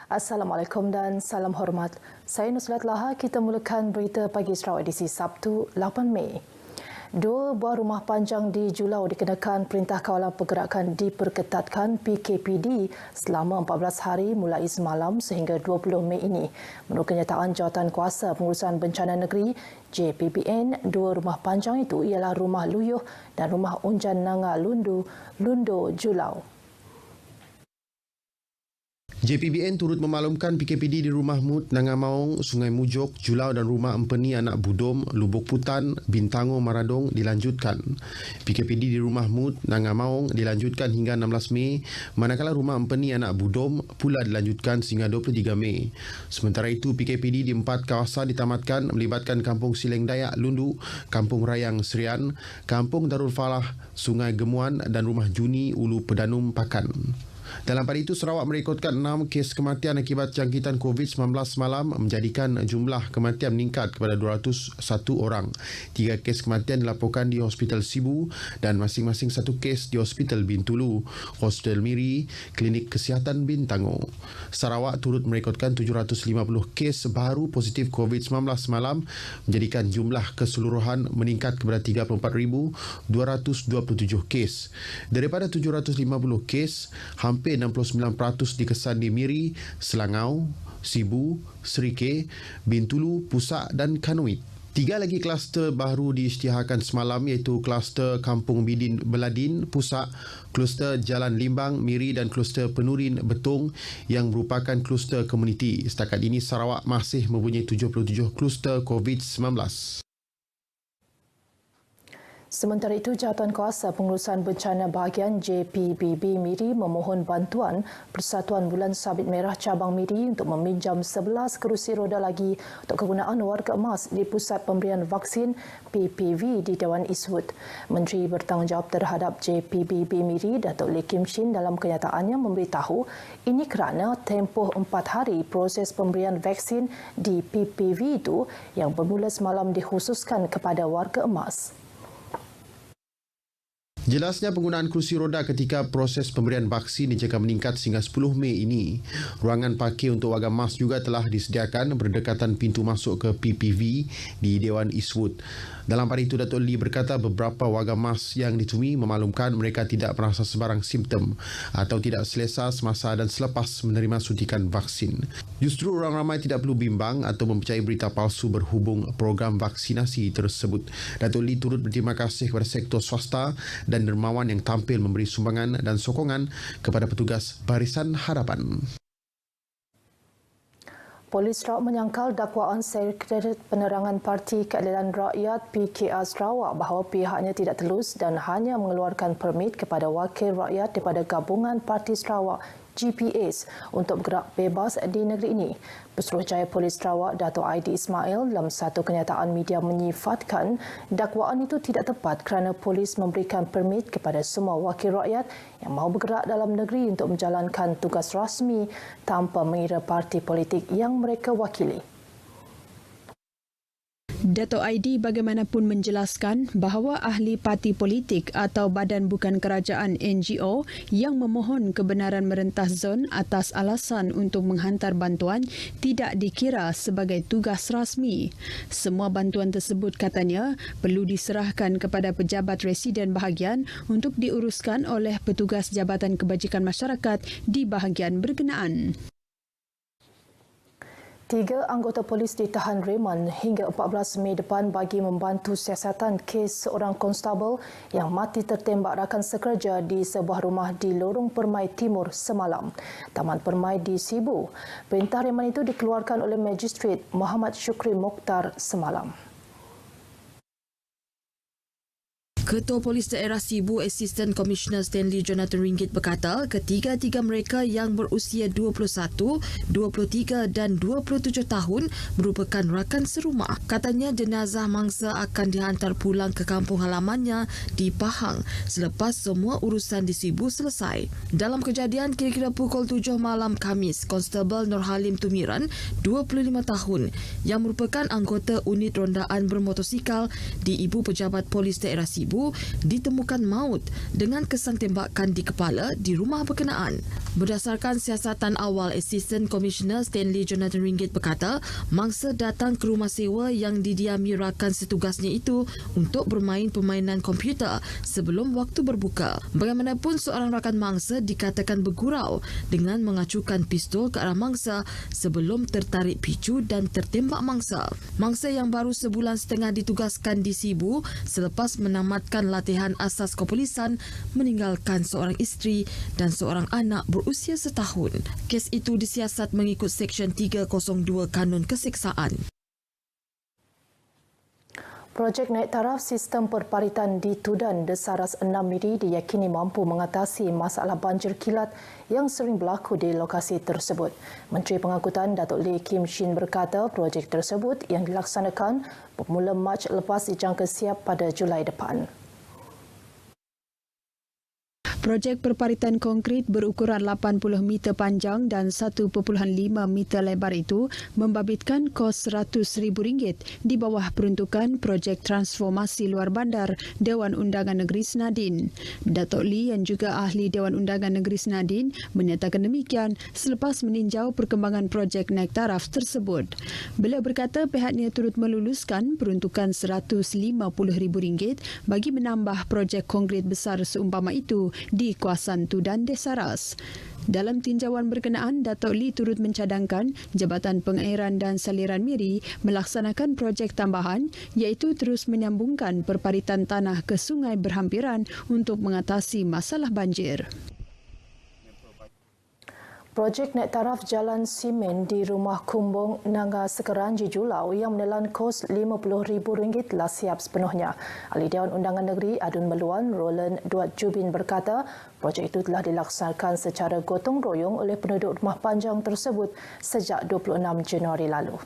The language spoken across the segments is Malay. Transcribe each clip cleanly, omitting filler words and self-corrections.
Assalamualaikum dan salam hormat. Saya Nusrat Laha. Kita mulakan berita pagi Sarawak edisi Sabtu 8 Mei. 2 buah rumah panjang di Julau dikenakan Perintah Kawalan Pergerakan diperketatkan PKPD selama 14 hari mulai semalam sehingga 20 Mei ini. Menurut kenyataan Jawatankuasa Pengurusan Bencana Negeri JPBN, 2 rumah panjang itu ialah Rumah Luyuh dan Rumah Unjan Nanga Lundo, Julau. JPBN turut memaklumkan PKPD di Rumah Mut, Nanga Maung, Sungai Mujok, Julau dan Rumah Empeni Anak Budom, Lubuk Putan, Bintango, Maradong dilanjutkan. PKPD di Rumah Mut, Nanga Maung dilanjutkan hingga 16 Mei, manakala Rumah Empeni Anak Budom pula dilanjutkan sehingga 23 Mei. Sementara itu, PKPD di 4 kawasan ditamatkan melibatkan Kampung Sileng Dayak, Lundu, Kampung Rayang, Serian, Kampung Darul Falah, Sungai Gemuan dan Rumah Juni, Ulu Pedanum, Pakan. Dalam pada itu, Sarawak merekodkan 6 kes kematian akibat jangkitan COVID-19 semalam menjadikan jumlah kematian meningkat kepada 201 orang. 3 kes kematian dilaporkan di Hospital Sibu dan masing-masing 1 kes di Hospital Bintulu, Hospital Miri, Klinik Kesihatan Bintango. Sarawak turut merekodkan 750 kes baru positif COVID-19 semalam menjadikan jumlah keseluruhan meningkat kepada 34,227 kes. Daripada 750 kes, hampir 69% dikesan di Miri, Selangau, Sibu, Serike, Bintulu, Pusak dan Kanuit. 3 lagi kluster baru diisytiharkan semalam iaitu kluster Kampung Bidin Beladin, Pusak, kluster Jalan Limbang, Miri dan kluster Penurin Betong yang merupakan kluster komuniti. Setakat ini Sarawak masih mempunyai 77 kluster COVID-19. Sementara itu, Jawatankuasa Pengurusan Bencana Bahagian JPBB Miri memohon bantuan Persatuan Bulan Sabit Merah Cabang Miri untuk meminjam 11 kerusi roda lagi untuk kegunaan warga emas di Pusat Pemberian Vaksin PPV di Dewan Eastwood. Menteri Bertanggungjawab terhadap JPBB Miri, Datuk Lee Kim Shin dalam kenyataannya memberitahu ini kerana tempoh 4 hari proses pemberian vaksin di PPV itu yang bermula semalam dikhususkan kepada warga emas. Jelasnya penggunaan kerusi roda ketika proses pemberian vaksin dijangka meningkat sehingga 10 Mei ini. Ruangan parkir untuk warga emas juga telah disediakan berdekatan pintu masuk ke PPV di Dewan Eastwood. Dalam pada itu, Datuk Lee berkata beberapa warga emas yang ditemui memaklumkan mereka tidak merasa sebarang simptom atau tidak selesa semasa dan selepas menerima suntikan vaksin. Justru orang ramai tidak perlu bimbang atau mempercayai berita palsu berhubung program vaksinasi tersebut. Datuk Lee turut berterima kasih kepada sektor swasta dan dermawan yang tampil memberi sumbangan dan sokongan kepada petugas Barisan Harapan. Polis Sarawak menyangkal dakwaan Sekretariat Penerangan Parti Keadilan Rakyat PKR Sarawak bahawa pihaknya tidak telus dan hanya mengeluarkan permit kepada wakil rakyat daripada Gabungan Parti Sarawak GPS untuk bergerak bebas di negeri ini. Pesuruhjaya Polis Sarawak Dato' Aidi Ismail dalam satu kenyataan media menyifatkan dakwaan itu tidak tepat kerana polis memberikan permit kepada semua wakil rakyat yang mahu bergerak dalam negeri untuk menjalankan tugas rasmi tanpa mengira parti politik yang mereka wakili. Dato' Aidi bagaimanapun menjelaskan bahawa ahli parti politik atau badan bukan kerajaan NGO yang memohon kebenaran merentas zon atas alasan untuk menghantar bantuan tidak dikira sebagai tugas rasmi. Semua bantuan tersebut katanya perlu diserahkan kepada pejabat residen bahagian untuk diuruskan oleh petugas Jabatan Kebajikan Masyarakat di bahagian berkenaan. 3 anggota polis ditahan reman hingga 14 Mei depan bagi membantu siasatan kes seorang konstabel yang mati tertembak rakan sekerja di sebuah rumah di Lorong Permai Timur semalam, Taman Permai di Sibu. Perintah reman itu dikeluarkan oleh Magistrat Muhammad Syukri Mokhtar semalam. Ketua Polis Daerah Sibu, Assistant Commissioner Stanley Jonathan Ringgit berkata ketiga-tiga mereka yang berusia 21, 23 dan 27 tahun merupakan rakan serumah. Katanya jenazah mangsa akan dihantar pulang ke kampung halamannya di Pahang selepas semua urusan di Sibu selesai. Dalam kejadian kira-kira pukul 7 malam Khamis, Konstabel Nur Halim Tumiran, 25 tahun, yang merupakan anggota unit rondaan bermotosikal di Ibu Pejabat Polis Daerah Sibu Sibu ditemukan maut dengan kesan tembakan di kepala di rumah berkenaan. Berdasarkan siasatan awal, Assistant Commissioner Stanley Jonathan Ringgit berkata, mangsa datang ke rumah sewa yang didiami rakan setugasnya itu untuk bermain permainan komputer sebelum waktu berbuka. Bagaimanapun, seorang rakan mangsa dikatakan bergurau dengan mengacukan pistol ke arah mangsa sebelum tertarik picu dan tertembak mangsa. Mangsa yang baru sebulan setengah ditugaskan di Sibu selepas menamatkan latihan asas kepolisan meninggalkan seorang isteri dan seorang anak berusia setahun. Kes itu disiasat mengikut Seksyen 302 Kanun Keseksaan. Projek naik taraf sistem perparitan di Tudan Desaras 6 Miri diyakini mampu mengatasi masalah banjir kilat yang sering berlaku di lokasi tersebut. Menteri Pengangkutan Datuk Lee Kim Shin berkata projek tersebut yang dilaksanakan bermula Mac lepas dijangka siap pada Julai depan. Projek perparitan konkrit berukuran 80 meter panjang dan 1.5 meter lebar itu membabitkan kos RM100,000 di bawah peruntukan projek transformasi luar bandar Dewan Undangan Negeri Senadin. Datuk Lee yang juga ahli Dewan Undangan Negeri Senadin menyatakan demikian selepas meninjau perkembangan projek naik taraf tersebut. Beliau berkata pihaknya turut meluluskan peruntukan RM150,000 bagi menambah projek konkrit besar seumpama itu di kawasan Tudan Desaras. Dalam tinjauan berkenaan, Datuk Lee turut mencadangkan Jabatan Pengairan dan Saliran Miri melaksanakan projek tambahan iaitu terus menyambungkan perparitan tanah ke sungai berhampiran untuk mengatasi masalah banjir. Projek naik taraf jalan simen di Rumah Kumbung Nanga Sekeranji Julau yang menelan kos RM50,000 telah siap sepenuhnya. Ahli Dewan Undangan Negeri Adun Meluan Roland Duat Jubin berkata projek itu telah dilaksanakan secara gotong royong oleh penduduk rumah panjang tersebut sejak 26 Januari lalu.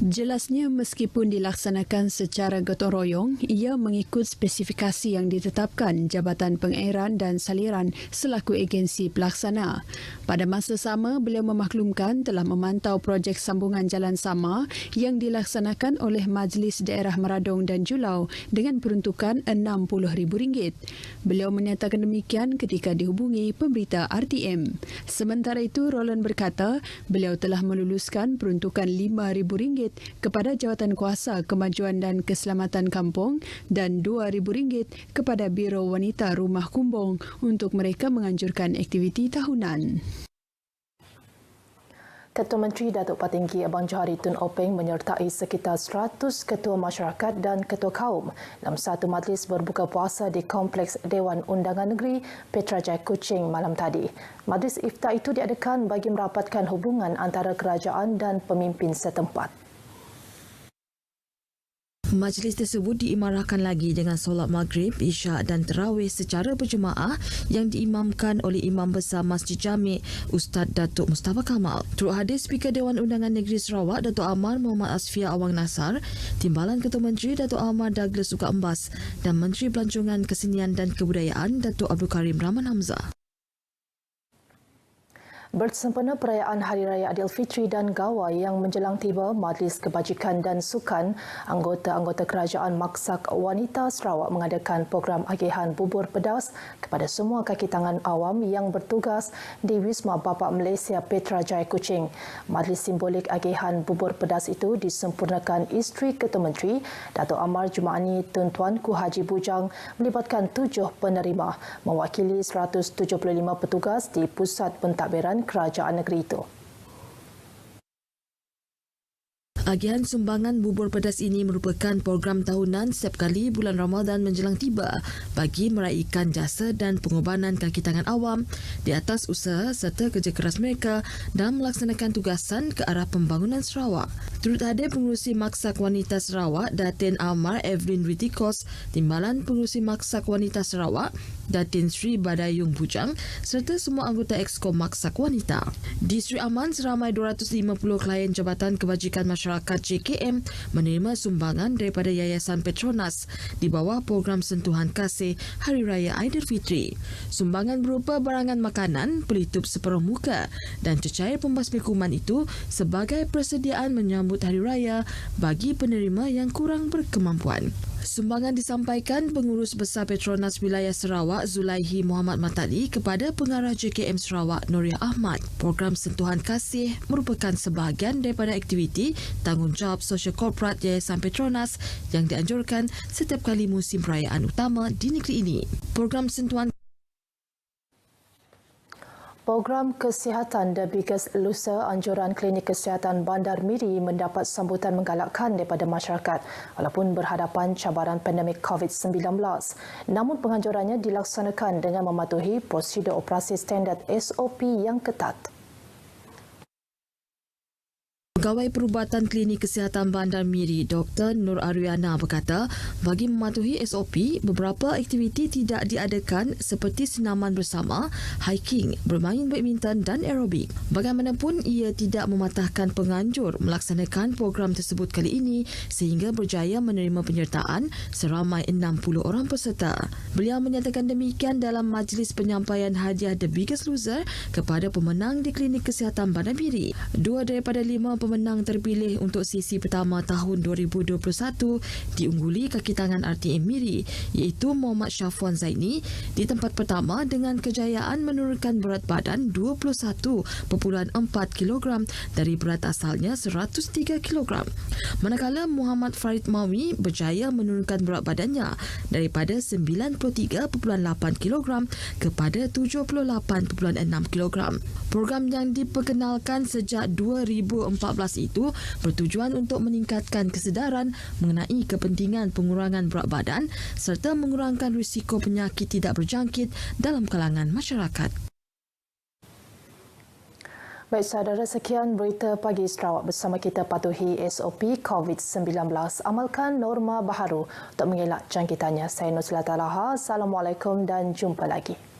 Jelasnya meskipun dilaksanakan secara gotong royong, ia mengikut spesifikasi yang ditetapkan Jabatan Pengairan dan Saliran selaku agensi pelaksana. Pada masa sama, beliau memaklumkan telah memantau projek sambungan jalan sama yang dilaksanakan oleh Majlis Daerah Meradong dan Julau dengan peruntukan RM60,000. Beliau menyatakan demikian ketika dihubungi pemberita RTM. Sementara itu, Roland berkata beliau telah meluluskan peruntukan RM5,000 kepada Jawatan Kuasa Kemajuan dan Keselamatan Kampung dan RM2,000 kepada Biro Wanita Rumah Kumbung untuk mereka menganjurkan aktiviti tahunan. Ketua Menteri Datuk Patinggi Abang Johari Tun Openg menyertai sekitar 100 ketua masyarakat dan ketua kaum dalam satu majlis berbuka puasa di Kompleks Dewan Undangan Negeri Petrajaya Kuching malam tadi. Majlis iftar itu diadakan bagi merapatkan hubungan antara kerajaan dan pemimpin setempat. Majlis tersebut diimarahkan lagi dengan solat maghrib, isyak dan tarawih secara berjemaah yang diimamkan oleh Imam Besar Masjid Jami' Ustaz Datuk Mustafa Kamal. Turut hadir Speaker Dewan Undangan Negeri Sarawak Datuk Amar Muhammad Asfia Awang Nasar, Timbalan Ketua Menteri Datuk Amar Douglas Uka Embas dan Menteri Pelancongan Kesenian dan Kebudayaan Datuk Abdul Karim Rahman Hamzah. Bersempena perayaan Hari Raya Aidilfitri dan Gawai yang menjelang tiba, Majlis Kebajikan dan Sukan, anggota-anggota Kerajaan Maksak Wanita Sarawak mengadakan program agihan bubur pedas kepada semua kaki tangan awam yang bertugas di Wisma Bapa Malaysia Petrajaya Kuching. Majlis simbolik agihan bubur pedas itu disempurnakan isteri Ketua Menteri, Datuk Amar Jumaani Tun Tuanku Haji Bujang melibatkan 7 penerima mewakili 175 petugas di pusat pentadbiran kerajaan negeri itu. Agihan sumbangan bubur pedas ini merupakan program tahunan setiap kali bulan Ramadan menjelang tiba bagi meraihkan jasa dan pengorbanan kaki tangan awam di atas usaha serta kerja keras mereka dalam melaksanakan tugasan ke arah pembangunan Sarawak. Turut hadir Pengerusi Maksak Wanita Sarawak Datin Amar Evelyn Ritikos, Timbalan Pengerusi Maksak Wanita Sarawak Datin Sri Badayung Bujang serta semua anggota Exco Maksak Wanita. Di Sri Aman, seramai 250 klien Jabatan Kebajikan Masyarakat JKM menerima sumbangan daripada Yayasan Petronas di bawah program Sentuhan Kasih Hari Raya Aidilfitri. Sumbangan berupa barangan makanan, pelitup separuh muka dan cecair pembasmi kuman itu sebagai persediaan menyambut Hari Raya bagi penerima yang kurang berkemampuan. Sumbangan disampaikan Pengurus Besar Petronas Wilayah Sarawak Zulaihi Muhammad Matali kepada Pengarah JKM Sarawak Noria Ahmad. Program Sentuhan Kasih merupakan sebahagian daripada aktiviti tanggungjawab sosial korporat Yayasan Petronas yang dianjurkan setiap kali musim perayaan utama di negeri ini. Program Kesihatan The Biggest Loser anjuran Klinik Kesihatan Bandar Miri mendapat sambutan menggalakkan daripada masyarakat walaupun berhadapan cabaran pandemik COVID-19. Namun penganjurannya dilaksanakan dengan mematuhi prosedur operasi standard SOP yang ketat. Pegawai Perubatan Klinik Kesihatan Bandar Miri, Dr. Nur Ariana berkata, bagi mematuhi SOP, beberapa aktiviti tidak diadakan seperti senaman bersama, hiking, bermain badminton dan aerobik. Bagaimanapun, ia tidak mematahkan penganjur melaksanakan program tersebut kali ini sehingga berjaya menerima penyertaan seramai 60 orang peserta. Beliau menyatakan demikian dalam majlis penyampaian hadiah The Biggest Loser kepada pemenang di Klinik Kesihatan Bandar Miri. 2 daripada 5 pemenang terpilih untuk sesi pertama tahun 2021 diungguli kaki tangan RTM Miri iaitu Muhammad Syafwan Zaini di tempat pertama dengan kejayaan menurunkan berat badan 21.4 kg dari berat asalnya 103 kg. Manakala Muhammad Farid Mawi berjaya menurunkan berat badannya daripada 93.8 kg kepada 78.6 kg. Program yang diperkenalkan sejak 2014 itu bertujuan untuk meningkatkan kesedaran mengenai kepentingan pengurangan berat badan serta mengurangkan risiko penyakit tidak berjangkit dalam kalangan masyarakat. Baik saudara, sekian berita pagi Sarawak bersama kita. Patuhi SOP COVID-19. Amalkan norma baharu untuk mengelak jangkitannya. Saya Nusla Talaha. Assalamualaikum dan jumpa lagi.